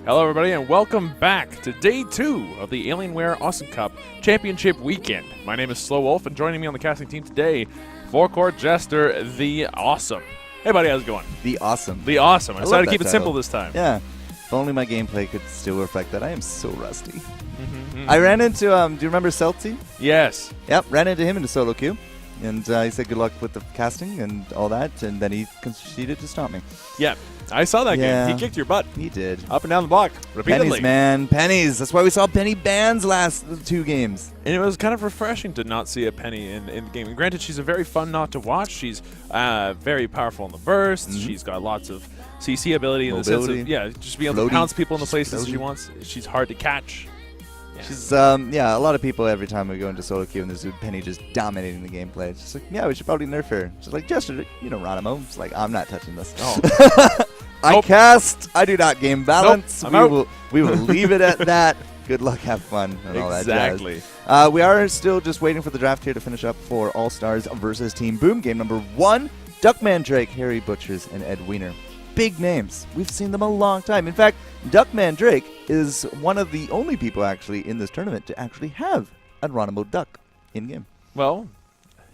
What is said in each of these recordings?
Hello, everybody, and welcome back to Day 2 of the Alienware Awesome Cup Championship Weekend. My name is Slow Wolf, and joining me on the casting team today, Forecourt Jester, the Awesome. Hey, buddy, how's it going? The Awesome. The Awesome. I decided to keep it title. simple this time. Yeah. If only my gameplay could still reflect that. I am so rusty. I ran into, do you remember Celti? Yes. Yep, ran into him in a solo queue. And he said good luck with the casting and all that, and then he conceded to stop me. Yeah, I saw that Yeah. game. He kicked your butt. He did. Up and down the block, repeatedly. Pennies, man. Pennies. That's why we saw Penny bans last 2 games. And it was kind of refreshing to not see a Penny in the game. And granted, she's a very fun knot to watch. She's very powerful in the bursts. She's got lots of CC ability in the sense of, just being able to pounce people in the places she wants. She's hard to catch. Yeah. She's, a lot of people, every time we go into solo queue and there's Penny just dominating the gameplay. It's just like, yeah, we should probably nerf her. She's like, Jester, Ronimo. It's like, I'm not touching this. Oh. I cast. I do not game balance. Nope, we will leave it at that. Good luck, have fun, and all that jazz. Exactly. We are still just waiting for the draft here to finish up for AllStars versus Team Boom. Game number 1, Duckman Drake, Harry Butchers, and Ed Wiener. Big names. We've seen them a long time. In fact, Duckman Drake is one of the only people actually in this tournament to actually have a Ronimo Duck in-game. Well,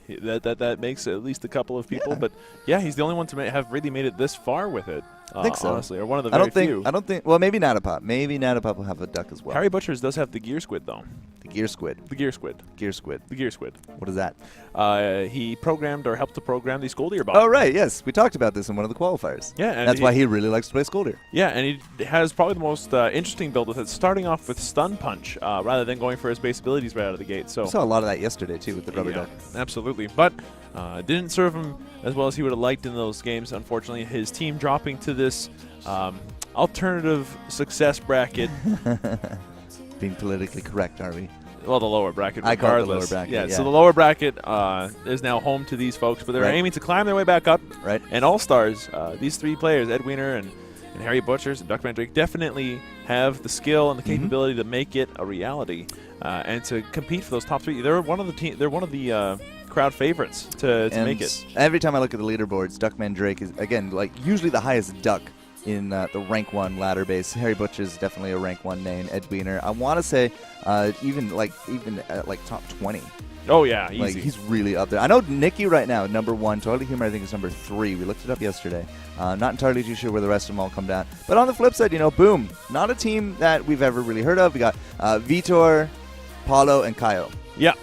that makes at least a couple of people, but yeah, he's the only one to have really made it this far with it. I think so. Honestly, or one of the very few. I don't think. Well, maybe Natapop. Maybe Natapop will have a duck as well. Harry Butchers does have the gear squid, though. The gear squid. The gear squid. Gear squid. The gear squid. What is that? He programmed or helped to program the Scoldier bot. Oh, right. Yes, we talked about this in one of the qualifiers. Yeah, and that's why he really likes to play Scoldier. Yeah, and he has probably the most interesting build with it, starting off with Stun Punch rather than going for his base abilities right out of the gate. So we saw a lot of that yesterday too with the rubber duck. Absolutely, but didn't serve him as well as he would have liked in those games. Unfortunately, his team dropping to this alternative success bracket. Being politically correct, are we? Well, the lower bracket, regardless. I call it the lower bracket. Yeah, so the lower bracket is now home to these folks, but they're aiming to climb their way back up. Right. And AllStars, these 3 players, Ed Wiener and Harry Butchers and Duckman Drake, definitely have the skill and the capability to make it a reality and to compete for those top 3. They're one of the crowd favorites to make it. Every time I look at the leaderboards, Duckman Drake is again usually the highest duck in the rank 1 ladder base. Harry Butcher is definitely a rank 1 name. Ed Wiener, I want to say even at top 20. Oh yeah, easy. Like he's really up there. I know Nikki right now, number 1. Totally Humor, I think, is number 3. We looked it up yesterday. Not entirely too sure where the rest of them all come down. But on the flip side, Boom, not a team that we've ever really heard of. We got Vitor, Paulo, and Kaio. Yeah.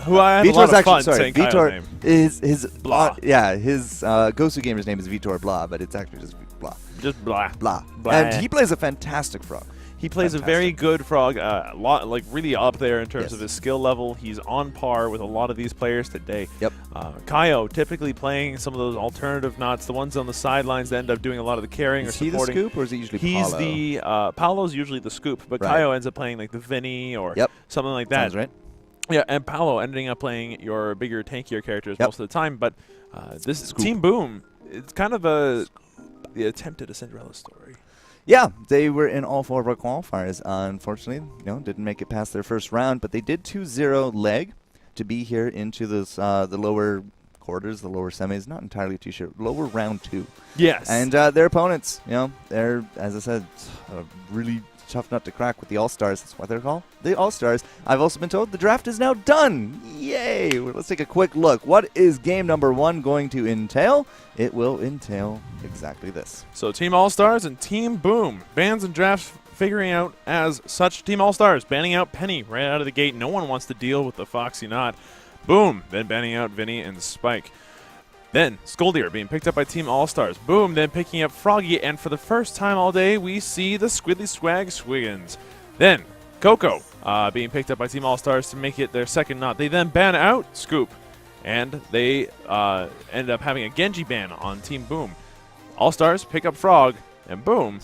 Who I had a lot of fun saying Vitor name. is his Blah. His Gosu gamer's name is Vitor Blah, but it's actually just Blah. Just blah. Blah. Blah. And he plays a fantastic frog. He plays a very good frog, really up there in terms of his skill level. He's on par with a lot of these players today. Yep. Kaio typically playing some of those alternative knots, the ones on the sidelines that end up doing a lot of the carrying or supporting. Is he the scoop or is he usually Paulo? He's Paolo's usually the scoop, but Kaio ends up playing like the Vinny or something like that. Sounds right. Yeah, and Paolo ending up playing your bigger, tankier characters most of the time. But this Team Boom, it's kind of the attempt at a Cinderella story. Yeah, they were in all 4 of our qualifiers. Unfortunately, didn't make it past their first round, but they did 2-0 leg to be here into this the lower quarters, the lower semis. Not entirely too sure. Lower round 2. Yes. And their opponents, they're, as I said, really tough nut to crack with the AllStars. That's what they're called, the AllStars. I've also been told the draft is now done. Yay! Let's take a quick look. What is game number 1 going to entail? It will entail exactly this. So Team AllStars and Team Boom. Bans and drafts figuring out as such. Team AllStars banning out Penny right out of the gate. No one wants to deal with the Foxy Knot. Boom. Then banning out Vinny and Spike. Then Scoldier being picked up by Team AllStars. Boom, then picking up Froggy, and for the first time all day, we see the Squidly Swag Swiggins. Then Coco being picked up by Team AllStars to make it their second knot. They then ban out Scoop, and they ended up having a Genji ban on Team Boom. AllStars pick up Frog, and Boom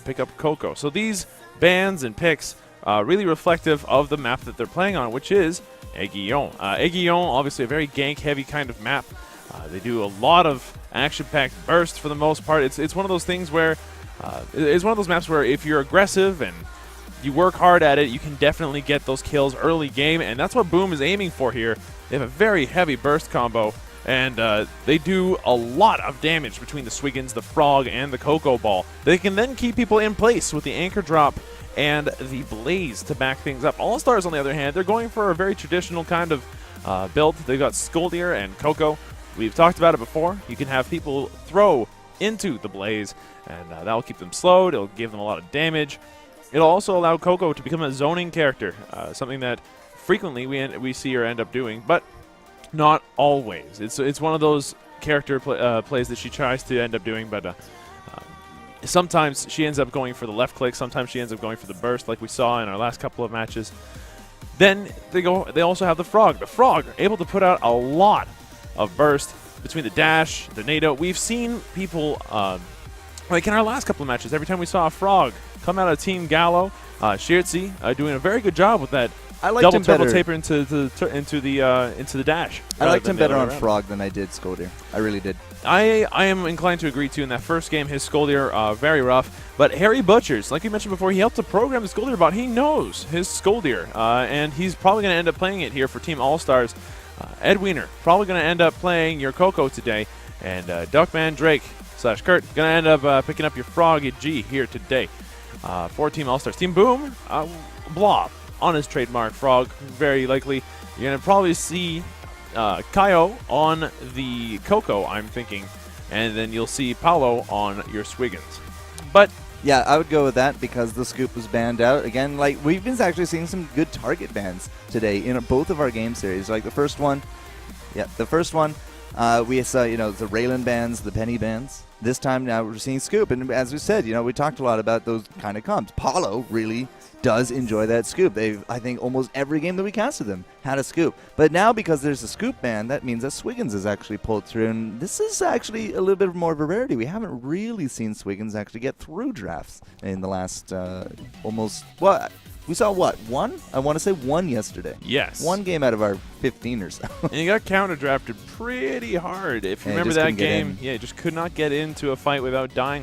pick up Coco. So these bans and picks really reflective of the map that they're playing on, which is Aiguillon. Aiguillon, obviously a very gank-heavy kind of map. They do a lot of action-packed bursts for the most part. It's one of those things where it's one of those maps where if you're aggressive and you work hard at it, you can definitely get those kills early game, and that's what Boom is aiming for here. They have a very heavy burst combo, and they do a lot of damage between the Swiggins, the Frog, and the Cocoa Ball. They can then keep people in place with the Anchor Drop and the Blaze to back things up. AllStars, on the other hand, they're going for a very traditional kind of build. They've got Scoldier and Coco. We've talked about it before. You can have people throw into the Blaze, and that will keep them slowed. It'll give them a lot of damage. It'll also allow Coco to become a zoning character, something that frequently we see her end up doing, but not always. It's one of those character plays that she tries to end up doing, but sometimes she ends up going for the left click. Sometimes she ends up going for the burst, like we saw in our last couple of matches. Then they also have the Frog. The Frog able to put out a lot of burst between the dash, the NATO. We've seen people like in our last couple of matches. Every time we saw a Frog come out of Team Gallo, Shirtzi doing a very good job with that. I liked double him turbo better. taper into the dash. I liked him better on around. Frog than I did Scoldier. I really did. I am inclined to agree too. In that first game, his Scoldier very rough. But Harry Butchers, like you mentioned before, he helped to program the Scoldier bot. He knows his Scoldier, and he's probably going to end up playing it here for Team AllStars. Ed Wiener probably going to end up playing your Coco today, and Duckman Drake / Kurt going to end up picking up your Frog G here today for Team AllStars. Team Boom, Blob on his trademark Frog, very likely. You're going to probably see Kaio on the Coco, I'm thinking, and then you'll see Paolo on your Swiggins. But yeah, I would go with that because the scoop was banned out. Again, like we've been actually seeing some good target bans today in both of our game series. Like the first one, we saw, the Raylan bans, the Penny bans. This time now we're seeing scoop, and as we said, we talked a lot about those kind of comps. Paulo really does enjoy that scoop. I think almost every game that we casted them had a scoop. But now because there's a scoop ban, that means that Swiggins is actually pulled through, and this is actually a little bit more of a rarity. We haven't really seen Swiggins actually get through drafts in the last we saw one? I want to say one yesterday. yes. One game out of our 15 or so. And he got counter-drafted pretty hard. If you Yeah, remember just that couldn't get game, he just could not get into a fight without dying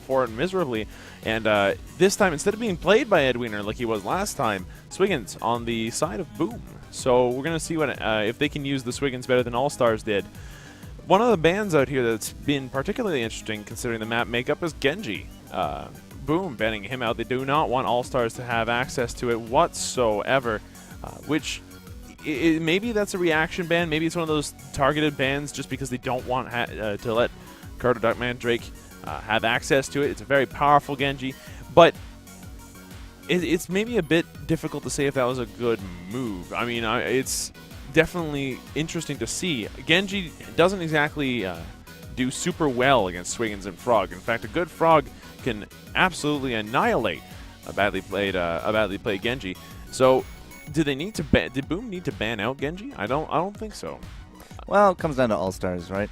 for it miserably. And this time, instead of being played by Ed Wiener like he was last time, Swiggins on the side of Boom. So we're going to see if they can use the Swiggins better than AllStars did. One of the bans out here that's been particularly interesting considering the map makeup is Genji. Boom, banning him out. They do not want AllStars to have access to it whatsoever, which maybe that's a reaction ban. Maybe it's one of those targeted bans just because they don't want to let Kurt or Duckman Drake have access to it. It's a very powerful Genji, but it's maybe a bit difficult to say if that was a good move. I mean, it's definitely interesting to see. Genji doesn't exactly do super well against Swiggins and Frog. In fact, a good Frog can absolutely annihilate a badly played Genji. So, did Boom need to ban out Genji? I don't think so. Well, it comes down to AllStars, right?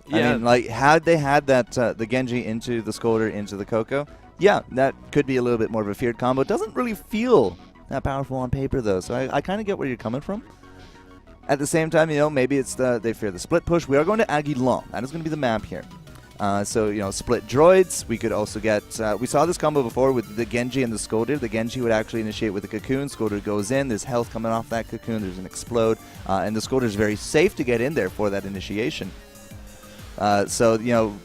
Yeah. I mean, like, had they had that the Genji into the Scolder into the Coco, yeah, that could be a little bit more of a feared combo. It doesn't really feel that powerful on paper, though, so I kind of get where you're coming from. At the same time, maybe it's they fear the split push. We are going to Aguilon. That is going to be the map here. So, split droids. We could also get... we saw this combo before with the Genji and the Scolder. The Genji would actually initiate with the Cocoon. Scolder goes in. There's health coming off that Cocoon. There's an explode. And the Scolder is very safe to get in there for that initiation. So,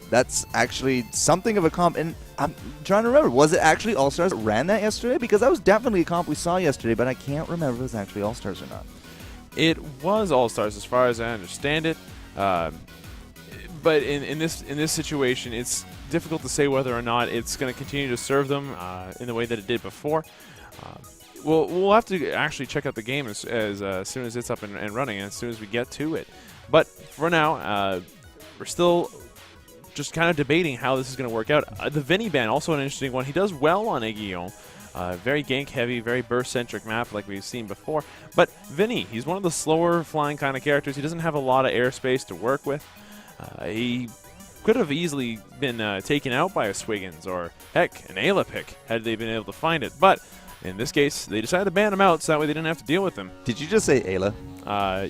that's actually something of a comp. And I'm trying to remember, was it actually AllStars that ran that yesterday? Because that was definitely a comp we saw yesterday, but I can't remember if it was actually AllStars or not. It was AllStars as far as I understand it. But in this situation, it's difficult to say whether or not it's going to continue to serve them in the way that it did before. We'll have to actually check out the game as soon as it's up and running, and as soon as we get to it. But for now, we're still just kind of debating how this is going to work out. The Vinny ban, also an interesting one. He does well on Aiguillon. Very gank-heavy, very burst-centric map like we've seen before. But Vinny, he's one of the slower flying kind of characters. He doesn't have a lot of airspace to work with. He could have easily been taken out by a Swiggins or, heck, an Ayla pick had they been able to find it. But in this case, they decided to ban him out so that way they didn't have to deal with him. Did you just say Ayla?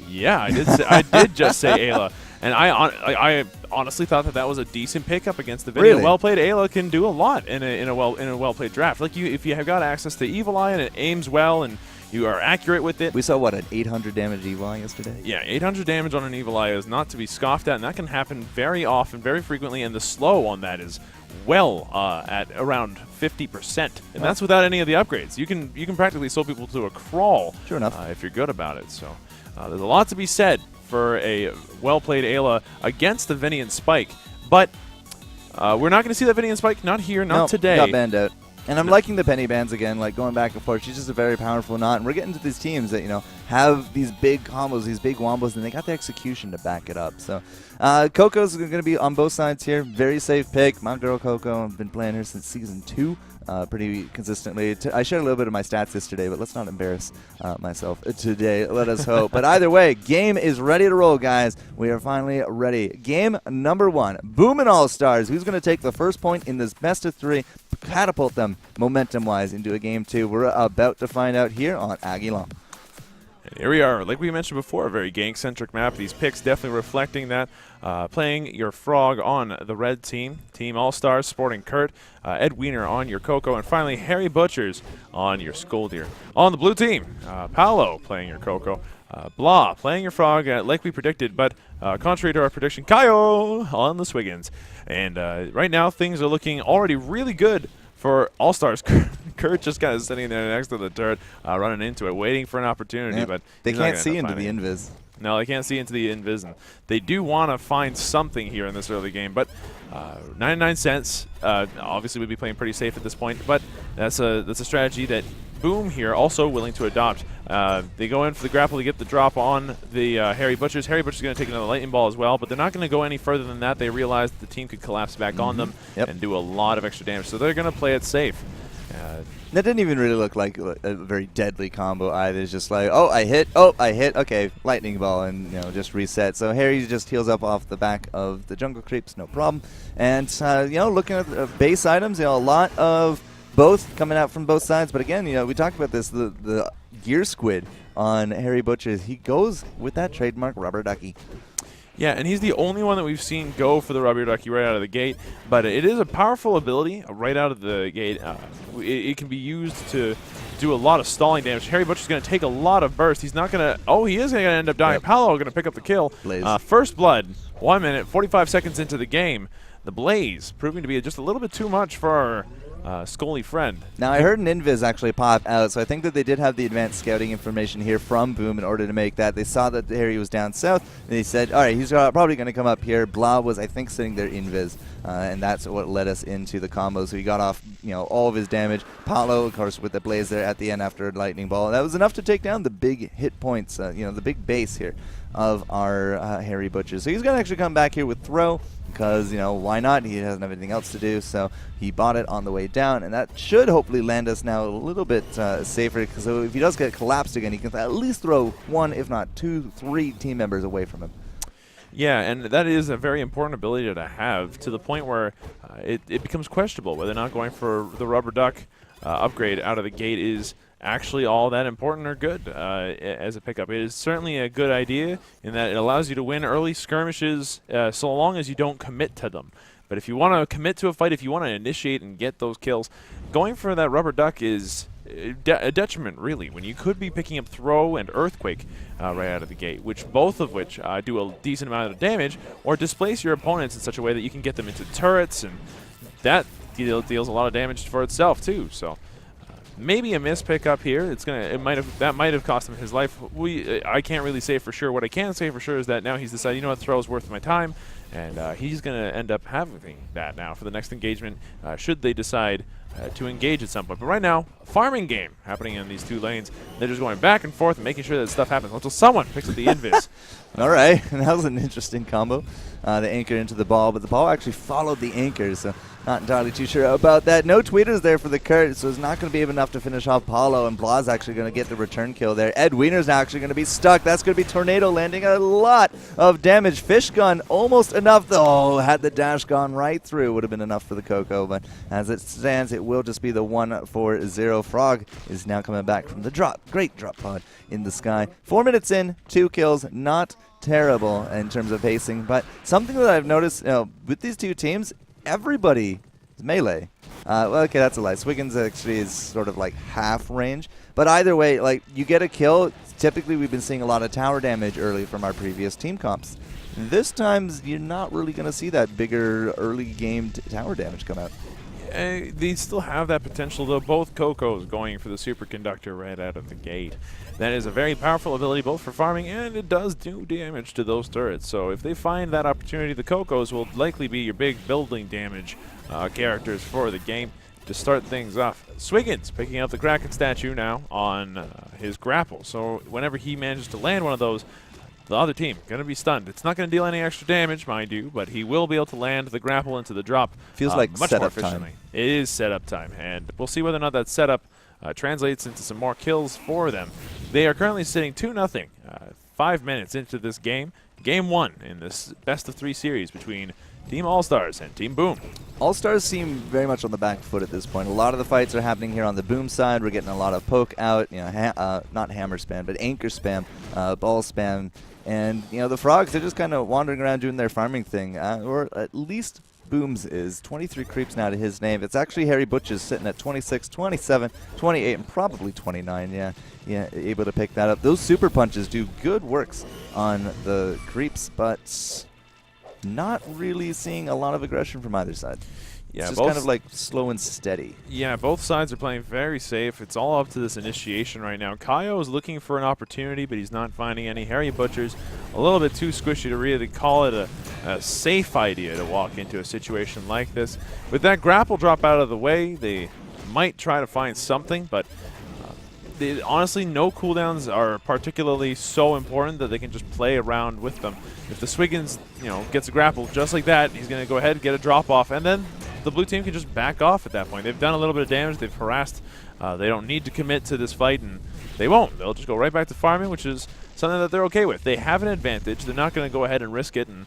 Yeah, I did. I did just say Ayla. And I honestly thought that was a decent pickup against the Vinny. Really? A well-played Ayla can do a lot in a well-played draft. Like if you have got access to Evil Eye and it aims well and you are accurate with it. We saw, what, an 800 damage EY yesterday? Yeah, 800 damage on an Evil Eye is not to be scoffed at, and that can happen very often, very frequently, and the slow on that is well at around 50%, and that's without any of the upgrades. You can practically slow people to a crawl. Sure enough. If you're good about it. So there's a lot to be said for a well-played Ayla against the Vinny and Spike, but we're not going to see that Vinny and Spike, not here, not today. Got banned out. And I'm liking the penny bans again, like going back and forth. She's just a very powerful knot, and we're getting to these teams that, have these big combos, these big wombos, and they got the execution to back it up. So Coco's going to be on both sides here. Very safe pick. My girl Coco, I've been playing her since Season 2. Pretty consistently. I shared a little bit of my stats yesterday, but let's not embarrass myself today. Let us hope. But either way, game is ready to roll, guys. We are finally ready. Game number 1. Boom and AllStars. Who's going to take the first point in this best of 3, catapult them momentum-wise into a game 2? We're about to find out here on Aguilon. And here we are, like we mentioned before, a very gang-centric map. These picks definitely reflecting that. Playing your Frog on the red team. Team All-Stars sporting Kurt. Ed Wiener on your Coco. And finally, Harry Butchers on your Skoldir. On the blue team, Paolo playing your Coco. Blah playing your Frog, like we predicted, but contrary to our prediction, Kaio on the Swiggins. And right now, things are looking already really good for All-Stars. Kurt just kind of sitting there next to the turret, running into it, waiting for an opportunity. But they can't see into the invis. No, they can't see into the invis. And they do want to find something here in this early game. But 99 cents, obviously, would be playing pretty safe at this point. But that's a strategy that Boom here also willing to adopt. They go in for the grapple to get the drop on the Harry Butchers. Harry Butchers going to take another lightning ball as well, but they're not going to go any further than that. They realize that the team could collapse back on them and do a lot of extra damage, so they're going to play it safe. That didn't even really look like a very deadly combo either. It's just like, oh, I hit, okay, lightning ball, and just reset. So Harry just heals up off the back of the jungle creeps, no problem. And looking at the base items, a lot of both coming out from both sides. But again, we talked about this, the gear squid on Harry Butchers. He goes with that trademark rubber ducky. Yeah, and he's the only one that we've seen go for the rubber ducky right out of the gate. But it is a powerful ability right out of the gate. It can be used to do a lot of stalling damage. Harry Butcher's going to take a lot of burst. He's not going to... Oh, he is going to end up dying. Yep. Paolo going to pick up the kill. First blood, 1 minute, 45 seconds into the game. The Blaze proving to be just a little bit too much for our Scully friend. Now, I heard an invis actually pop out, so I think that they did have the advanced scouting information here from Boom in order to make that. They saw that Harry was down south, and they said, all right, he's probably going to come up here. Blah was, I think, sitting there invis, and that's what led us into the combo. So he got off, all of his damage. Paolo, of course, with the Blaze there at the end after a lightning ball. That was enough to take down the big hit points, the big base here of our Harry Butcher. So he's going to actually come back here with throw, because, why not? He doesn't have anything else to do, so he bought it on the way down, and that should hopefully land us now a little bit safer, because if he does get collapsed again, he can at least throw 1, if not 2, 3 team members away from him. Yeah, and that is a very important ability to have, to the point where it becomes questionable whether or not going for the rubber duck upgrade out of the gate is actually all that important or good as a pickup. It is certainly a good idea in that it allows you to win early skirmishes so long as you don't commit to them. But if you want to commit to a fight, if you want to initiate and get those kills, going for that rubber duck is a detriment, really, when you could be picking up throw and earthquake right out of the gate, both of which do a decent amount of damage, or displace your opponents in such a way that you can get them into turrets, and that deals a lot of damage for itself too. So maybe a miss pickup here. That might have cost him his life. I can't really say for sure. What I can say for sure is that now he's decided, what, throw is worth my time, and he's going to end up having that now for the next engagement, should they decide to engage at some point. But right now, farming game happening in these two lanes. They're just going back and forth and making sure that stuff happens until someone picks up the invis. All right, that was an interesting combo. The anchor into the ball, but the ball actually followed the anchor, so not entirely too sure about that. No tweeters there for the Kurt, so it's not going to be enough to finish off Paulo, and Blah's actually going to get the return kill there. Ed Wiener's now actually going to be stuck. That's going to be Tornado landing a lot of damage. Fish gun almost enough, though. Had the dash gone right through, would have been enough for the Coco, but as it stands, it will just be the 1-4-0. Frog is now coming back from the drop. Great drop pod in the sky. 4 minutes in, 2 kills, not terrible in terms of pacing, but something that I've noticed with these two teams, everybody is melee. Well, okay, that's a lie. Swiggins actually is sort of like half range. But either way, like, you get a kill. Typically, we've been seeing a lot of tower damage early from our previous team comps. This time, you're not really going to see that bigger early game tower damage come out. They still have that potential, though. Both Cocos going for the superconductor right out of the gate. That is a very powerful ability both for farming, and it does do damage to those turrets. So if they find that opportunity, the Cocos will likely be your big building damage characters for the game to start things off. Swiggins picking up the Kraken statue now on his grapple. So whenever he manages to land one of those, the other team going to be stunned. It's not going to deal any extra damage, mind you, but he will be able to land the grapple into the drop. Feels like much more setup efficiently. time. It is setup time, and we'll see whether or not that setup translates into some more kills for them. They are currently sitting 2-0, 5 minutes into this game. Game 1 in this best-of-3 series between Team AllStars and Team Boom. AllStars seem very much on the back foot at this point. A lot of the fights are happening here on the Boom side. We're getting a lot of poke out, not hammer spam, but anchor spam, ball spam. And, the Frogs, they're just kind of wandering around doing their farming thing. Or at least Boom's is. 23 creeps now to his name. It's actually Harry Butch's sitting at 26, 27, 28, and probably 29. Yeah, able to pick that up. Those super punches do good works on the creeps, but not really seeing a lot of aggression from either side. Yeah, it's just kind of like slow and steady. Yeah, both sides are playing very safe. It's all up to this initiation right now. Kaio is looking for an opportunity, but he's not finding any. Harry Butcher's a little bit too squishy to really call it a safe idea to walk into a situation like this. With that grapple drop out of the way, they might try to find something, but honestly, no cooldowns are particularly so important that they can just play around with them. If the Swiggins, gets a grapple just like that, he's going to go ahead and get a drop off, and then the blue team can just back off at that point. They've done a little bit of damage. They've harassed. They don't need to commit to this fight, and they won't. They'll just go right back to farming, which is something that they're okay with. They have an advantage. They're not going to go ahead and risk it and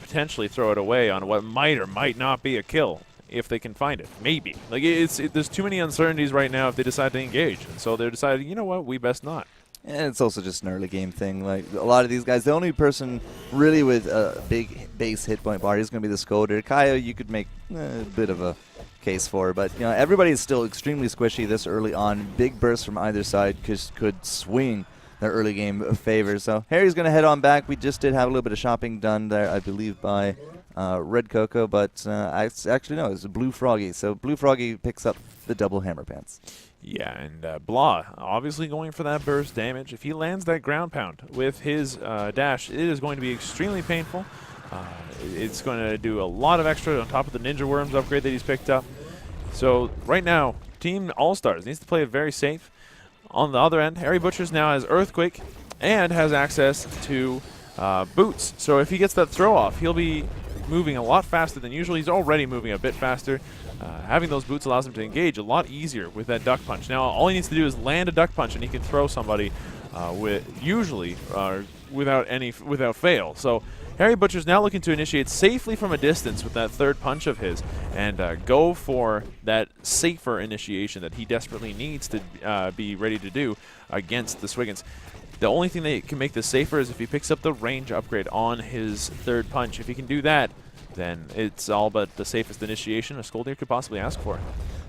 potentially throw it away on what might or might not be a kill if they can find it. Maybe. Like, there's too many uncertainties right now if they decide to engage. And so they're deciding, you know what, we best not. And it's also just an early game thing. Like, a lot of these guys, the only person really with a big base hit point bar is going to be the Scolder. Kaio, you could make a bit of a case for, but everybody is still extremely squishy this early on. Big bursts from either side could swing their early game favor. So Harry's going to head on back. We just did have a little bit of shopping done there, I believe, by Red Coco, but actually no, it's Blue Froggy. So Blue Froggy picks up the double hammer pants. Yeah, and Blah obviously going for that burst damage. If he lands that ground pound with his dash, it is going to be extremely painful. It's going to do a lot of extra on top of the Ninja Worms upgrade that he's picked up. So right now, Team AllStars needs to play it very safe. On the other end, Harry Butchers now has Earthquake and has access to Boots. So if he gets that throw off, he'll be moving a lot faster than usual. He's already moving a bit faster. Having those boots allows him to engage a lot easier with that duck punch. Now, all he needs to do is land a duck punch, and he can throw somebody without fail. So Harry Butcher's now looking to initiate safely from a distance with that third punch of his, and go for that safer initiation that he desperately needs to be ready to do against the Swiggins. The only thing that can make this safer is if he picks up the range upgrade on his third punch. If he can do that, then it's all but the safest initiation a Skoldir could possibly ask for.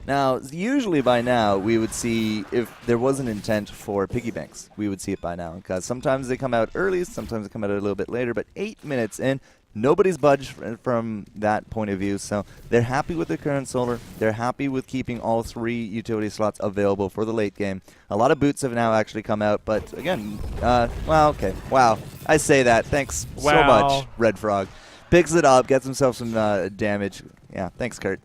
Now, usually by now, we would see, if there was an intent for piggy banks, we would see it by now. Because sometimes they come out early, sometimes they come out a little bit later, but 8 minutes in, nobody's budged from that point of view. So they're happy with the current solar. They're happy with keeping all 3 utility slots available for the late game. A lot of boots have now actually come out, but again, okay. Wow, I say that. Thanks so much, Red Frog. Picks it up, gets himself some damage. Yeah, thanks, Kurt.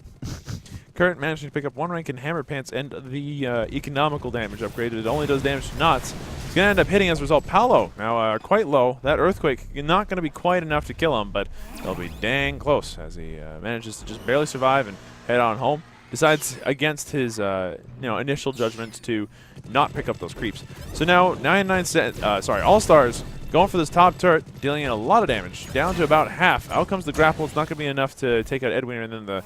Kurt managing to pick up 1 rank in Hammer Pants and the economical damage upgrade. It only does damage to knots. He's going to end up hitting as a result. Paolo now quite low. That Earthquake not going to be quite enough to kill him, but it'll be dang close as he manages to just barely survive and head on home. Decides against his initial judgment to not pick up those creeps. So now AllStars going for this top turret, dealing in a lot of damage, down to about half. Out comes the grapple. It's not going to be enough to take out Edwin, and then the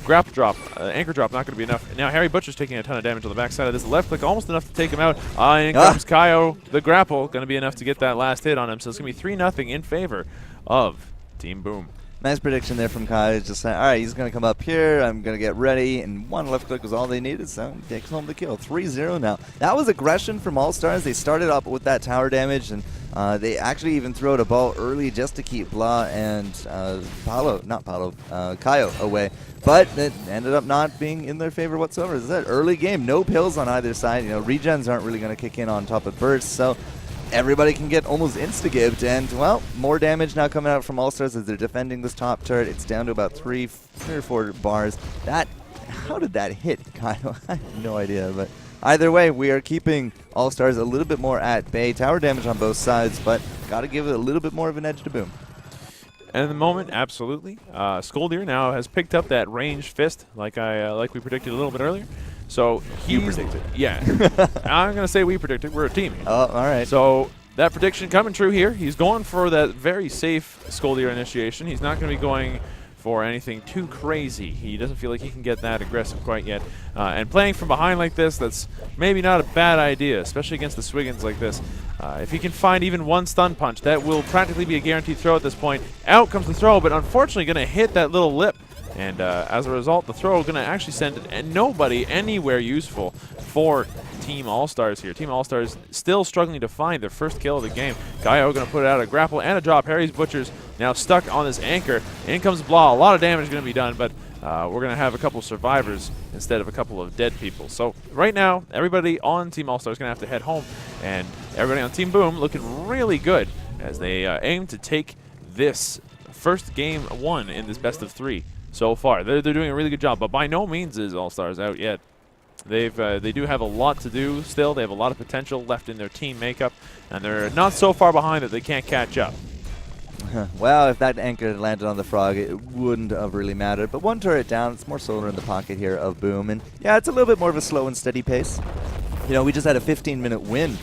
grapple drop, anchor drop, not going to be enough. Now Harry Butcher's taking a ton of damage on the backside of this. Left click almost enough to take him out. In comes Kaio. The grapple going to be enough to get that last hit on him. So it's going to be 3-0 in favor of Team Boom. Nice prediction there from Kai. Just saying, all right, he's going to come up here. I'm going to get ready. And one left click was all they needed, so he takes home the kill. 3-0 now. That was aggression from AllStars. They started up with that tower damage, and they actually even threw out a ball early just to keep Blah and Kaio away. But it ended up not being in their favor whatsoever. As I said, early game, no pills on either side. You know, regens aren't really going to kick in on top of bursts, so everybody can get almost insta-gibbed, and, well, more damage now coming out from AllStars as they're defending this top turret. It's down to about three or four bars. How did that hit, Kyle? I have no idea, but either way, we are keeping AllStars a little bit more at bay. Tower damage on both sides, but got to give it a little bit more of an edge to Boom. And in the moment, absolutely. Skoldir now has picked up that ranged fist, like we predicted a little bit earlier. So You predicted. Yeah. I'm going to say we predicted. We're a team. Oh, all right. So that prediction coming true here. He's going for that very safe Skoldir initiation. He's not going to be going for anything too crazy. He doesn't feel like he can get that aggressive quite yet. And playing from behind like this, that's maybe not a bad idea, especially against the Swiggins like this. If he can find even one stun punch, that will practically be a guaranteed throw at this point. Out comes the throw, but unfortunately going to hit that little lip. And as a result, the throw is going to actually send nobody anywhere useful for Team AllStars here. Team AllStars still struggling to find their first kill of the game. Kaio going to put out a grapple and a drop. Harry's Butchers now stuck on this anchor. In comes Blah. A lot of damage is going to be done, but we're going to have a couple survivors instead of a couple of dead people. So right now, everybody on Team AllStars is going to have to head home, and everybody on Team Boom looking really good as they aim to take this first game one in this best of three. So far, they're doing a really good job, but by no means is AllStars out yet. They do have a lot to do still. They have a lot of potential left in their team makeup, and they're not so far behind that they can't catch up. Well, if that anchor had landed on the Frog, it wouldn't have really mattered. But one turret down, it's more solar in the pocket here of Boom, and yeah, it's a little bit more of a slow and steady pace. You know, we just had a 15-minute win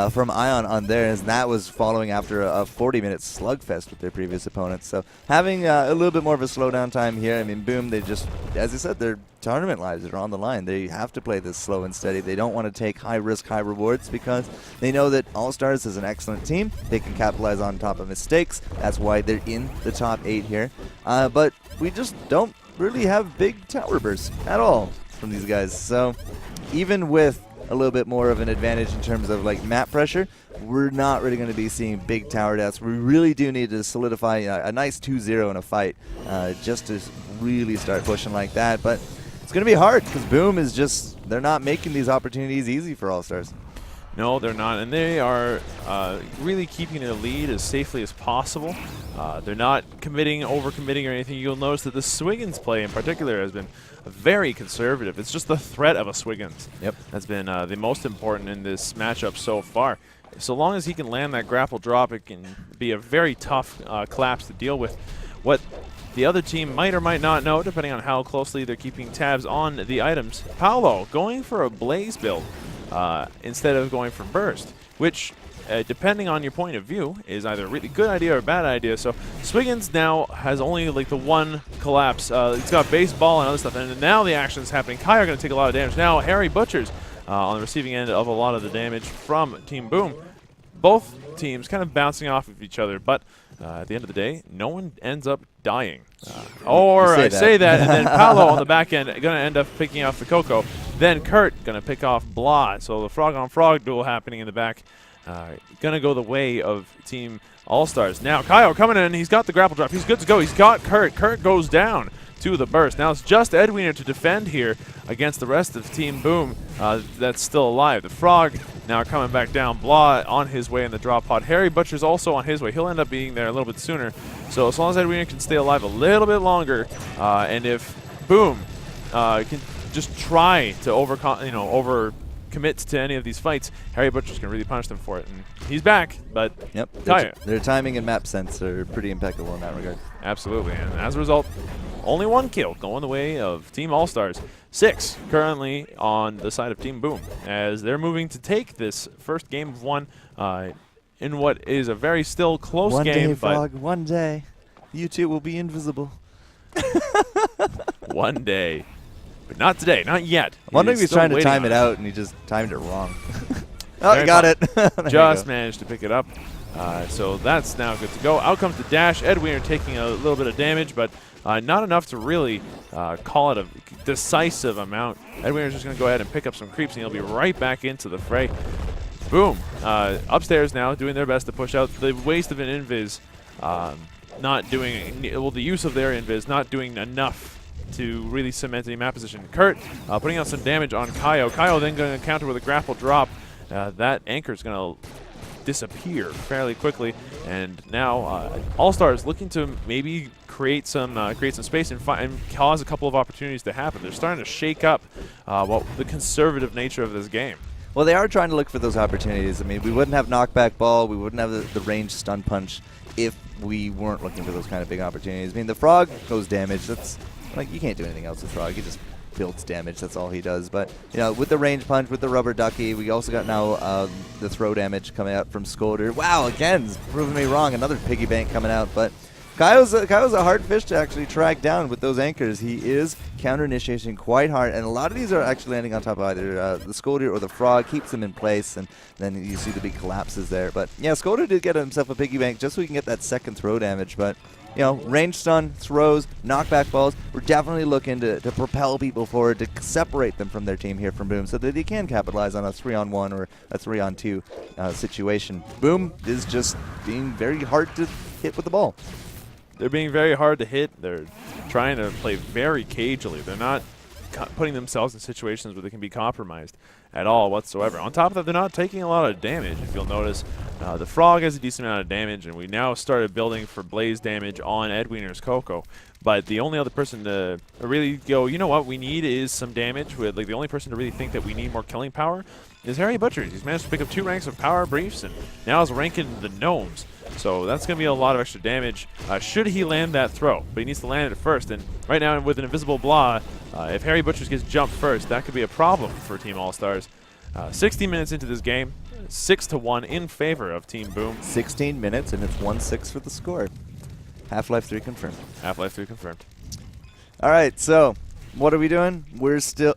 from Ion on theirs, and that was following after a 40-minute slugfest with their previous opponents. So having a little bit more of a slowdown time here. I mean, Boom, they just, as I said, their tournament lives are on the line. They have to play this slow and steady. They don't want to take high risk, high rewards because they know that AllStars is an excellent team. They can capitalize on top of mistakes. That's why they're in the top 8 here. But we just don't really have big tower bursts at all from these guys. So even with a little bit more of an advantage in terms of like map pressure, we're not really going to be seeing big tower deaths. We really do need to solidify a nice 2-0 in a fight just to really start pushing like that. But it's going to be hard because Boom is just, they're not making these opportunities easy for AllStars. No, they're not, and they are really keeping their lead as safely as possible. They're not over-committing or anything. You'll notice that the Swiggins play in particular has been very conservative. It's just the threat of a Swiggins that's been the most important in this matchup so far. So long as he can land that grapple drop, it can be a very tough collapse to deal with. What the other team might or might not know, depending on how closely they're keeping tabs on the items. Paolo going for a Blaze build instead of going for Burst, which, depending on your point of view, is either a really good idea or a bad idea. So Swiggins now has only like the one collapse. It's got baseball and other stuff, and now the action is happening. Kai are going to take a lot of damage. Now Harry Butchers on the receiving end of a lot of the damage from Team Boom. Both teams kind of bouncing off of each other, but at the end of the day, no one ends up dying. I say that, and then Paolo on the back end going to end up picking off the Coco. Then Kurt going to pick off Blah. So the frog-on-frog duel happening in the back. Going to go the way of Team AllStars. Now Kaio coming in. He's got the grapple drop. He's good to go. He's got Kurt. Kurt goes down to the burst. Now it's just Edwiner to defend here against the rest of Team Boom that's still alive. The Frog now coming back down. Blah on his way in the drop pod. Harry Butcher's also on his way. He'll end up being there a little bit sooner. So as long as Edwiner can stay alive a little bit longer, and if Boom can just try to over commit to any of these fights, Harry Butcher's can really punish them for it. And he's back, but their timing and map sense are pretty impeccable in that regard. Absolutely, and as a result, only one kill going the way of Team AllStars. 6 currently on the side of Team Boom as they're moving to take this first game of one in what is a very still close game. One day, Frog, one day, you two will be invisible. One day. But not today, not yet. I'm wondering if he's trying to time it out and he just timed it wrong. Oh, you got it. Just managed to pick it up. So that's now good to go. Out comes the dash. Ed Wiener taking a little bit of damage, but not enough to really call it a decisive amount. Ed Wiener's just going to go ahead and pick up some creeps, and he'll be right back into the fray. Boom. Upstairs now, doing their best to push out. The waste of an invis, not doing, well, the use of their invis not doing enough to really cement any map position. Kurt putting out some damage on Kaio. Kaio then going to counter with a grapple drop. That anchor is going to disappear fairly quickly, and now AllStars looking to maybe create some space and cause a couple of opportunities to happen. They're starting to shake up the conservative nature of this game. Well, they are trying to look for those opportunities. I mean, we wouldn't have knockback ball, we wouldn't have the ranged stun punch if we weren't looking for those kind of big opportunities. I mean, the frog goes damage. That's like, you can't do anything else with frog. He just builds damage. That's all he does. But you know, with the range punch, with the rubber ducky, we also got now the throw damage coming out from Scolder. Wow, again, proving me wrong. Another piggy bank coming out, but Kaio's a hard fish to actually track down with those anchors. He is counter-initiating quite hard, and a lot of these are actually landing on top of either the Scolder or the frog, keeps them in place, and then you see the big collapses there. But yeah, Scolder did get himself a piggy bank just so he can get that second throw damage, but you know, range stun, throws, knockback balls, we're definitely looking to propel people forward, to separate them from their team here from Boom so that they can capitalize on a 3-on-1 or a 3-on-2 situation. Boom is just being very hard to hit with the ball. They're being very hard to hit. They're trying to play very cagely. They're not putting themselves in situations where they can be compromised at all whatsoever. On top of that, they're not taking a lot of damage. If you'll notice, the frog has a decent amount of damage, and we now started building for blaze damage on Ed Wiener's Coco. But the only other person to really go, you know what, we need is some damage. With like the only person to really think that we need more killing power is Harry Butchers. He's managed to pick up 2 ranks of power briefs, and now is ranking the gnomes. So that's going to be a lot of extra damage should he land that throw. But he needs to land it first. And right now with an invisible blah, if Harry Butchers gets jumped first, that could be a problem for Team AllStars. 16 minutes into this game, 6-1 in favor of Team Boom. 16 minutes, and it's 1-6 for the score. Half-Life 3 confirmed. Half-Life 3 confirmed. All right, so what are we doing? We're still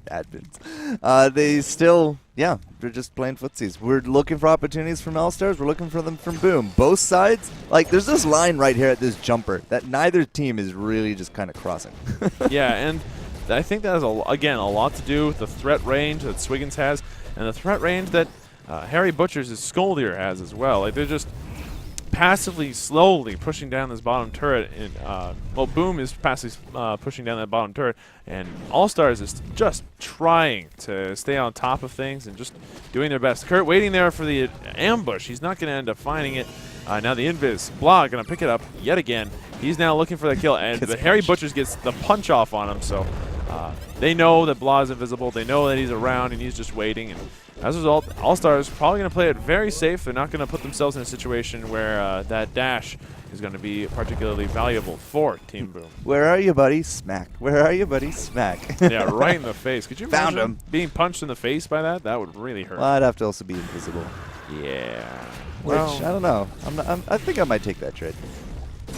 admins. They still, yeah, they're just playing footsies. We're looking for opportunities from AllStars. We're looking for them from Boom. Both sides, like, there's this line right here at this jumper that neither team is really just kind of crossing. Yeah, and I think that has, again, a lot to do with the threat range that Swiggins has and the threat range that Harry Butchers' Scoldier has as well. Like, they're just passively, slowly pushing down this bottom turret. And, well, Boom is passively pushing down that bottom turret, and AllStars is just trying to stay on top of things and just doing their best. Kurt waiting there for the ambush. He's not going to end up finding it. Now the invis. Blah going to pick it up yet again. He's now looking for the kill, and but Harry Butchers gets the punch off on him, so they know that Blah is invisible. They know that he's around, and he's just waiting. And as a result, AllStars probably going to play it very safe. They're not going to put themselves in a situation where that dash is going to be particularly valuable for Team Boom. Where are you, buddy? Smack. Where are you, buddy? Smack. Yeah, right in the face. Could you Found imagine him. Being punched in the face by that? That would really hurt. Well, I'd have to also be invisible. Yeah. Which, I don't know. I think I might take that trade.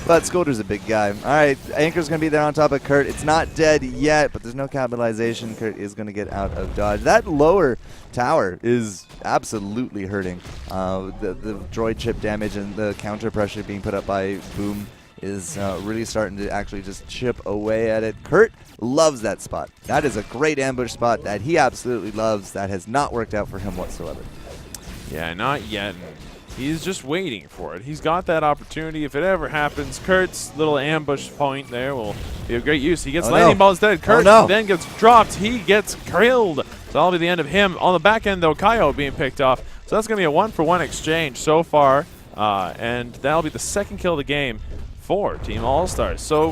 But Scolder's a big guy. All right, Anchor's going to be there on top of Kurt. It's not dead yet, but there's no capitalization. Kurt is going to get out of dodge. That lower tower is absolutely hurting. The droid chip damage and the counter pressure being put up by Boom is really starting to actually just chip away at it. Kurt loves that spot. That is a great ambush spot that he absolutely loves. That has not worked out for him whatsoever. Yeah, not yet. He's just waiting for it. He's got that opportunity. If it ever happens, Kurt's little ambush point there will be of great use. He gets landing ball instead. Kurt then gets dropped. He gets killed. So that'll be the end of him. On the back end, though, Kaio being picked off. So that's going to be a 1-for-1 exchange so far. And that'll be the second kill of the game for Team AllStars. So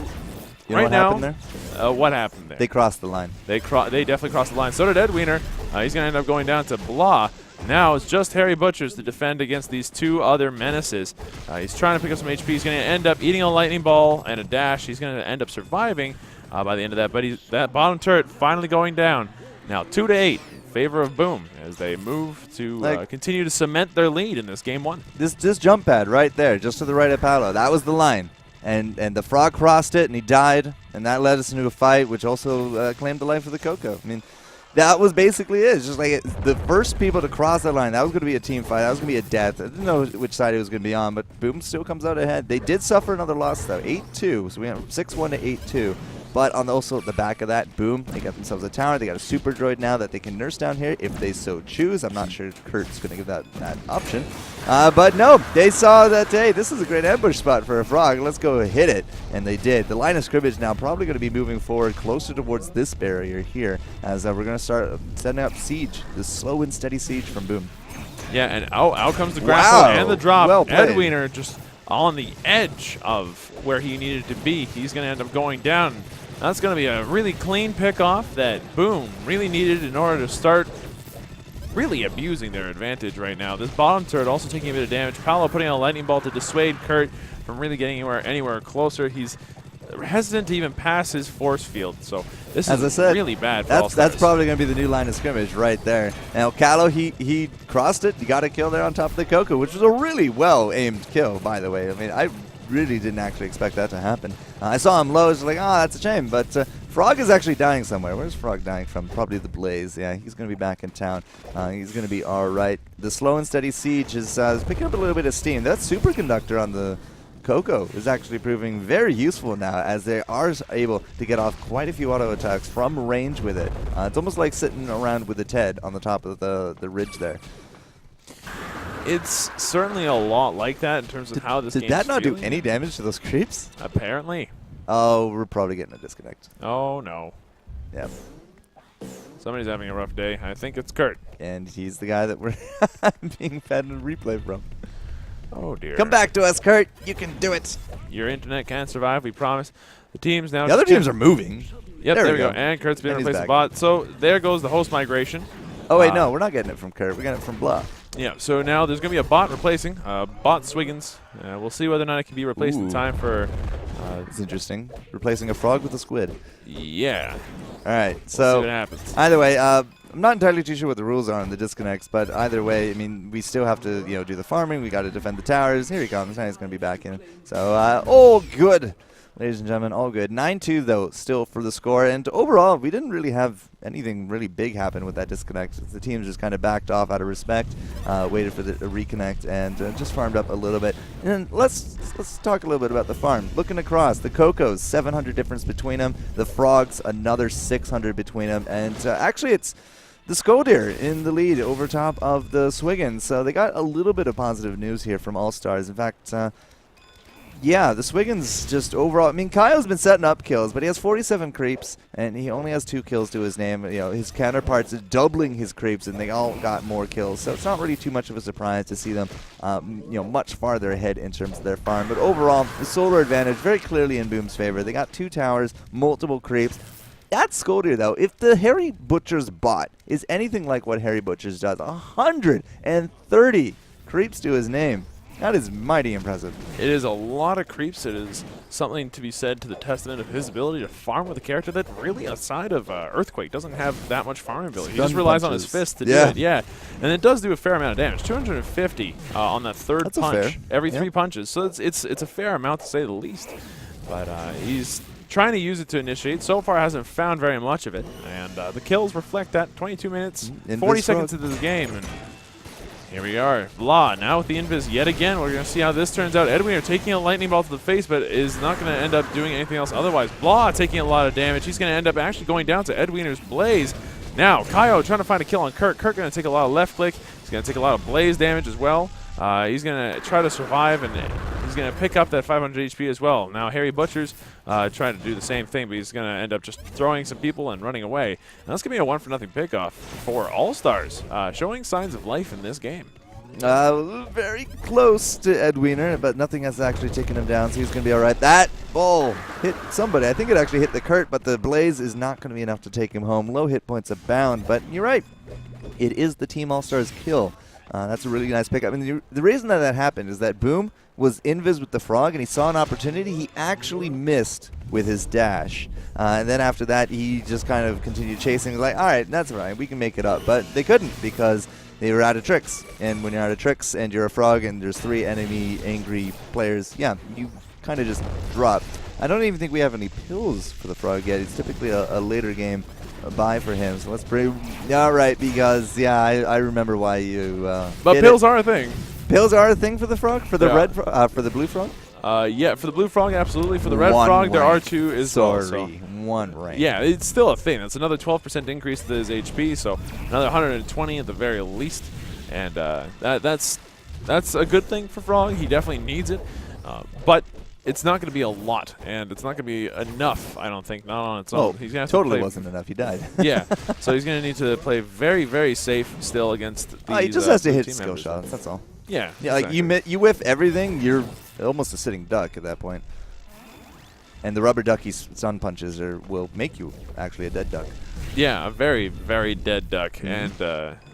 you know right now, what happened there? They crossed the line. They definitely crossed the line. So did Ed Wiener. He's going to end up going down to Blah. Now it's just Harry Butchers to defend against these 2 other menaces. He's trying to pick up some HP. He's going to end up eating a lightning ball and a dash. He's going to end up surviving by the end of that. But that bottom turret finally going down. Now 2-8 in favor of Boom as they move to continue to cement their lead in this game 1. This jump pad right there, just to the right of Paolo, that was the line. And the frog crossed it, and he died. And that led us into a fight, which also claimed the life of the Coco. I mean, That was basically it. It's just like the first people to cross that line, that was going to be a team fight. That was going to be a death. I didn't know which side it was going to be on, but Boom still comes out ahead. They did suffer another loss, though, 8-2. So we went from 6-1 to 8-2. But also at the back of that, Boom, they got themselves a tower. They got a super droid now that they can nurse down here if they so choose. I'm not sure Kurt's going to give that option. But no, they saw that, hey, this is a great ambush spot for a frog. Let's go hit it. And they did. The line of scrimmage now probably going to be moving forward closer towards this barrier here as we're going to start setting up siege, this slow and steady siege from Boom. Yeah, and out comes the grapple and the drop. Well played. Ed Wiener just on the edge of where he needed to be. He's going to end up going down. That's going to be a really clean pickoff that Boom really needed in order to start really abusing their advantage right now. This bottom turret also taking a bit of damage. Paolo putting on a lightning bolt to dissuade Kurt from really getting anywhere closer. He's hesitant to even pass his force field. So this is really bad for AllStars. That's probably going to be the new line of scrimmage right there. Now, Callow, he crossed it. He got a kill there on top of the Coco, which was a really well-aimed kill, by the way. I mean, I really didn't actually expect that to happen. I saw him low. I was like, oh, that's a shame. But Frog is actually dying somewhere. Where's Frog dying from? Probably the Blaze. Yeah, he's going to be back in town. He's going to be all right. The slow and steady siege is picking up a little bit of steam. That superconductor on the Coco is actually proving very useful now as they are able to get off quite a few auto attacks from range with it. It's almost like sitting around with the TED on the top of the ridge there. It's certainly a lot like that in terms of how this game Did that not do any damage to those creeps? Apparently. Oh, we're probably getting a disconnect. Oh, no. Yep. Somebody's having a rough day. I think it's Kurt. And he's the guy that we're being fed a replay from. Oh, dear. Come back to us, Kurt. You can do it. Your internet can't survive, we promise. The teams now... The other teams are moving. Yep, there we go. And Kurt's been replaced with bot. So there goes the host migration. Oh, wait, no. We're not getting it from Kurt. We're getting it from Blah. Yeah, so now there's going to be a bot replacing. Bot Swiggins. We'll see whether or not it can be replaced in time for... it's interesting. Replacing a frog with a squid. Yeah. All right, so... We'll see what happens. Either way, I'm not entirely too sure what the rules are on the disconnects, but either way, I mean, we still have to, do the farming. We got to defend the towers. Here he comes. Now he's going to be back in. So, all good. Ladies and gentlemen, all good. 9-2, though, still for the score. And overall, we didn't really have anything really big happen with that disconnect. The teams just kind of backed off out of respect, waited for the reconnect, and just farmed up a little bit. And let's talk a little bit about the farm. Looking across, the Cocos, 700 difference between them. The Frogs, another 600 between them. And actually, it's the Skoldir in the lead over top of the Swiggins. So they got a little bit of positive news here from AllStars. In fact... yeah, the Swiggins just overall... I mean, Kyle's been setting up kills, but he has 47 creeps, and he only has 2 kills to his name. His counterparts is doubling his creeps, and they all got more kills. So it's not really too much of a surprise to see them, much farther ahead in terms of their farm. But overall, the solar advantage very clearly in Boom's favor. They got 2 towers, multiple creeps. That's Skoldir, though. If the Harry Butcher's bot is anything like what Harry Butcher's does, 130 creeps to his name. That is mighty impressive. It is a lot of creeps. It is something to be said to the testament of his ability to farm with a character that really, outside of Earthquake, doesn't have that much farming ability. He just relies on his fist to do it. Yeah, and it does do a fair amount of damage. 250 on that third punch every 3 punches. So it's a fair amount to say the least. But he's trying to use it to initiate. So far hasn't found very much of it. And the kills reflect that. 22 minutes, 40 seconds into the game. And here we are. Blah, now with the invis yet again. We're going to see how this turns out. Ed Wiener taking a lightning bolt to the face, but is not going to end up doing anything else otherwise. Blah taking a lot of damage. He's going to end up actually going down to Ed Wiener's Blaze. Now, Kaio trying to find a kill on Kurt. Kurt going to take a lot of left click. He's going to take a lot of Blaze damage as well. He's going to try to survive, and he's going to pick up that 500 HP as well. Now, Harry Butcher's trying to do the same thing, but he's going to end up just throwing some people and running away. And that's going to be a 1-for-0 pickoff for AllStars, showing signs of life in this game. Very close to Ed Wiener, but nothing has actually taken him down, so he's going to be all right. That ball hit somebody. I think it actually hit the Kurt, but the Blaze is not going to be enough to take him home. Low hit points abound, but you're right. It is the Team All-Stars kill. That's a really nice pickup. I mean, the reason that happened is that Boom was invis with the Frog, and he saw an opportunity. He actually missed with his dash. And then after that, he just kind of continued chasing. Like, all right, that's right. We can make it up. But they couldn't because they were out of tricks. And when you're out of tricks and you're a Frog and there's 3 enemy angry players, yeah, you kind of just dropped. I don't even think we have any pills for the Frog yet. It's typically a later game buy for him. So let's bring. All right, because I remember why you. But pills are a thing. Pills are a thing for the Frog, for the red, for the blue Frog. Yeah, for the blue Frog, absolutely. For the red Frog, there are 2 as well. So. One rank. Yeah, it's still a thing. That's another 12% increase to his HP, so another 120 at the very least. And that's a good thing for Frog. He definitely needs it. But it's not going to be a lot, and it's not going to be enough, I don't think, not on its own. He's gonna have totally to wasn't enough. He died. Yeah, so he's going to need to play very, very safe still against these he just has to hit team skill members. shots, that's all. Yeah, Yeah, exactly. like you whiff everything, you're almost a sitting duck at that point. And the rubber ducky sun punches will make you actually a dead duck. Yeah, a very, very dead duck. And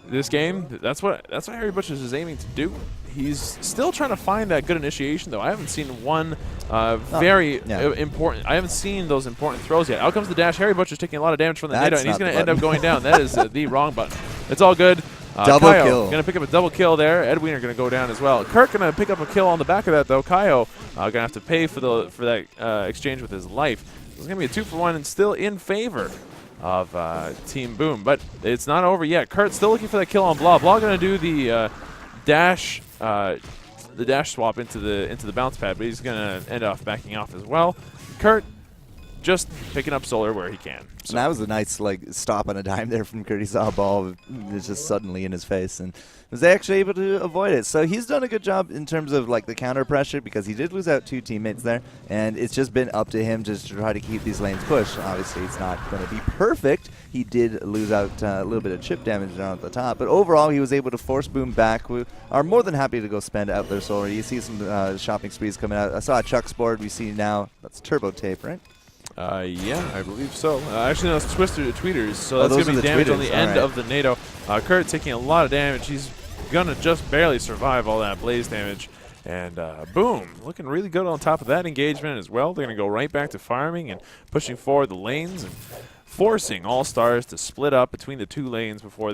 this game, that's what Harry Butchers is aiming to do. He's still trying to find that good initiation, though. I haven't seen one very important. I haven't seen those important throws yet. Out comes the dash. Harry Butcher's taking a lot of damage from the NATO, and he's going to end up going down. That is the wrong button. It's all good. Double Kaio kill. Going to pick up a double kill there. Ed Wiener going to go down as well. Kirk going to pick up a kill on the back of that, though. Kaio going to have to pay for that exchange with his life. It's going to be a 2-for-1 and still in favor of Team Boom. But it's not over yet. Kurt's still looking for that kill on Blah. Blah going to do the dash swap into the bounce pad, but he's going to end up backing off as well. Kurt just picking up solar where he can. So. And that was a nice stop on a dime there from Kurt. He saw a ball was just suddenly in his face and was actually able to avoid it. So he's done a good job in terms of the counter pressure, because he did lose out 2 teammates there, and it's just been up to him just to try to keep these lanes pushed. Obviously, it's not going to be perfect. He did lose out a little bit of chip damage down at the top, but overall he was able to force Boom back. We are more than happy to go spend out their solar. You see some shopping sprees coming out. I saw a Chuck's board. We see now that's Turbo Tape, right? Yeah, I believe so. Actually, no, it's Twister to Tweeters, so that's going to be the damage tweeters. on the end of the NATO. Kurt taking a lot of damage. He's going to just barely survive all that blaze damage. And Boom, looking really good on top of that engagement as well. They're going to go right back to farming and pushing forward the lanes and forcing AllStars to split up between the 2 lanes before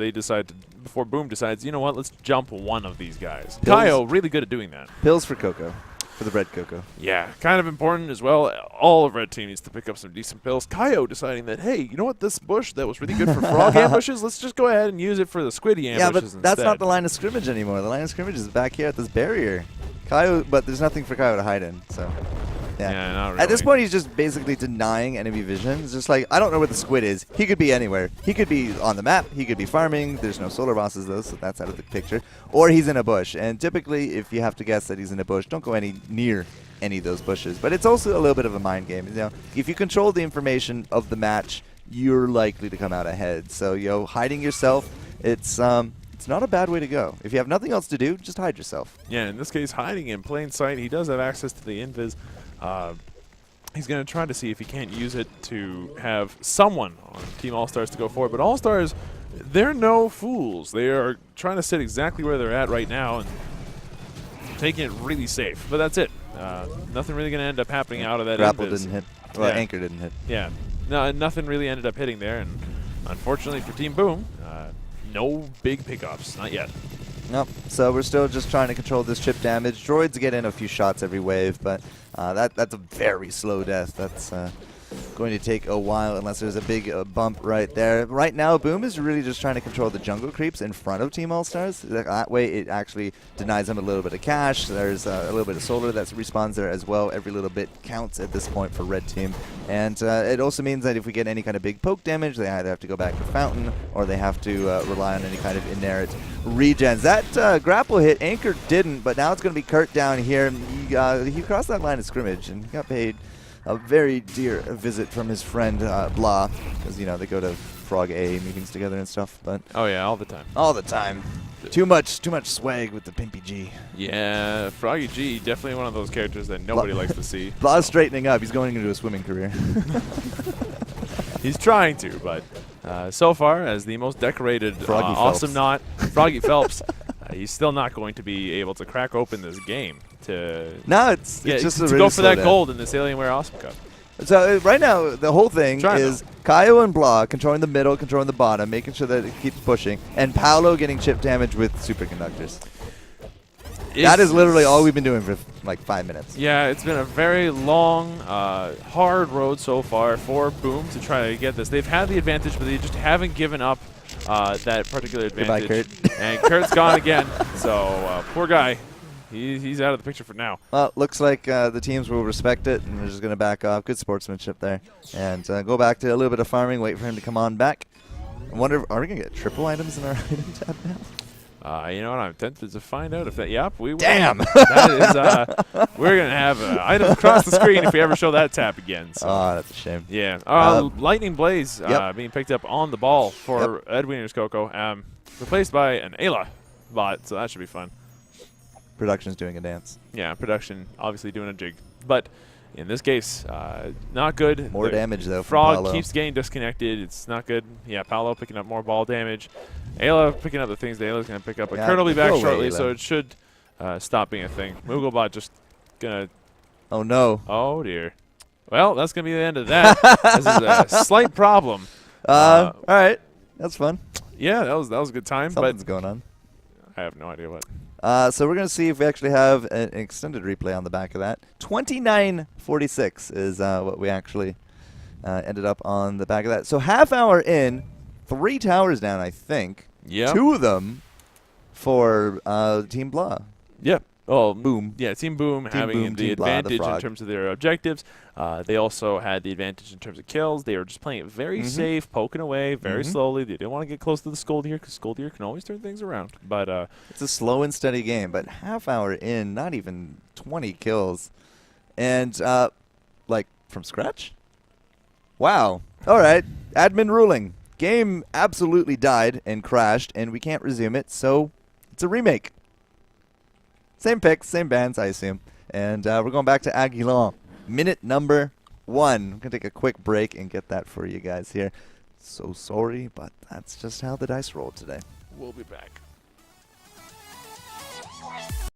Boom decides, you know what, let's jump one of these guys. Kaio, really good at doing that. Pills for Coco. For the red Coco. Yeah, kind of important as well. All of Red Team needs to pick up some decent pills. Kaio deciding that, hey, you know what, this bush that was really good for frog ambushes, let's just go ahead and use it for the squiddy ambushes but instead. That's not the line of scrimmage anymore. The line of scrimmage is back here at this barrier. Kaio, but there's nothing for Kaio to hide in, so... Yeah, not really. At this point, he's just basically denying enemy vision. It's just I don't know where the squid is. He could be anywhere. He could be on the map. He could be farming. There's no solar bosses, though, so that's out of the picture. Or he's in a bush. And typically, if you have to guess that he's in a bush, don't go near any of those bushes. But it's also a little bit of a mind game. If you control the information of the match, you're likely to come out ahead. So, hiding yourself, it's not a bad way to go. If you have nothing else to do, just hide yourself. Yeah, in this case, hiding in plain sight. He does have access to the invis. He's going to try to see if he can't use it to have someone on Team AllStars to go forward. But AllStars, they're no fools. They are trying to sit exactly where they're at right now and taking it really safe. But that's it. Nothing really going to end up happening out of that Grapple invis. didn't hit. Well, Anchor didn't hit. Yeah. No, nothing really ended up hitting there. And unfortunately for Team Boom, no big pickups. Not yet. Nope. So we're still just trying to control this chip damage. Droids get in a few shots every wave, but that's a very slow death. That's going to take a while unless there's a big bump right there. Right now, Boom is really just trying to control the jungle creeps in front of Team AllStars. That way, it actually denies them a little bit of cash. There's a little bit of solar that respawns there as well. Every little bit counts at this point for Red Team. And it also means that if we get any kind of big poke damage, they either have to go back to Fountain or they have to rely on any kind of inert regens. That grapple hit, Anchor didn't, but now it's going to be Kurt down here. He crossed that line of scrimmage and he got paid a very dear visit from his friend Blah, because they go to Frog A meetings together and stuff. But oh yeah, all the time. All the time. Too much swag with the Pimpy G. Yeah, Froggy G, definitely one of those characters that nobody likes to see. Blah's straightening up. He's going into a swimming career. He's trying to, but so far, as the most decorated awesome knot, Froggy Phelps, he's still not going to be able to crack open this game it's just to go for that gold in this Alienware Awesome Cup. So right now, the whole thing is Kaio and Blah controlling the middle, controlling the bottom, making sure that it keeps pushing, and Paolo getting chip damage with superconductors. That is literally all we've been doing for like 5 minutes. Yeah, it's been a very long, hard road so far for Boom to try to get this. They've had the advantage, but they just haven't given up that particular advantage. Goodbye, Kurt. And Kurt's gone again, so poor guy. He's out of the picture for now. Well, looks like the teams will respect it, and they're just going to back off. Good sportsmanship there. And go back to a little bit of farming, wait for him to come on back. I wonder, are we going to get triple items in our item tab now? You know what? I'm tempted to find out if that. Yep, we will. Damn! That is. We're gonna have items across the screen if we ever show that tab again. So. Oh, that's a shame. Yeah. Lightning Blaze being picked up on the ball for Ed Wiener's Coco. Replaced by an Ayla bot, so that should be fun. Production's doing a dance. Yeah, production obviously doing a jig, but in this case, not good. More damage though. Frog from Paulo. keeps getting disconnected. It's not good. Yeah, Paolo picking up more ball damage. Ayla picking up the things that Ayla's going to pick up. But Yeah, Kurt will be back go away, shortly, Ayla. so it should stop being a thing. Mooglebot just going to... Oh, no. Oh, dear. Well, that's going to be the end of that. This is a slight problem. All right. That's fun. Yeah, that was a good time. Something's but going on. I have no idea what. So we're going to see if we actually have an extended replay on the back of that. 29:46 is what we actually ended up on the back of that. So half hour in, 3 towers down, I think. Yeah. 2 of them for Team Blah. Yep. Oh, Boom. Yeah, Team Boom having Boom, the Team Blah, the advantage in Frog. terms of their objectives. They also had the advantage in terms of kills. They were just playing it very safe, poking away very slowly. They didn't want to get close to the Skoldir because Skoldir can always turn things around. But It's a slow and steady game, but half hour in, not even 20 kills. And, like, from scratch? Wow. All right. Admin ruling. Game absolutely died and crashed, and we can't resume it, so it's a remake. Same picks, same bands, I assume. And we're going back to Aguilon. Minute number 1. I'm going to take a quick break and get that for you guys here. So sorry, but that's just how the dice rolled today. we'll be back.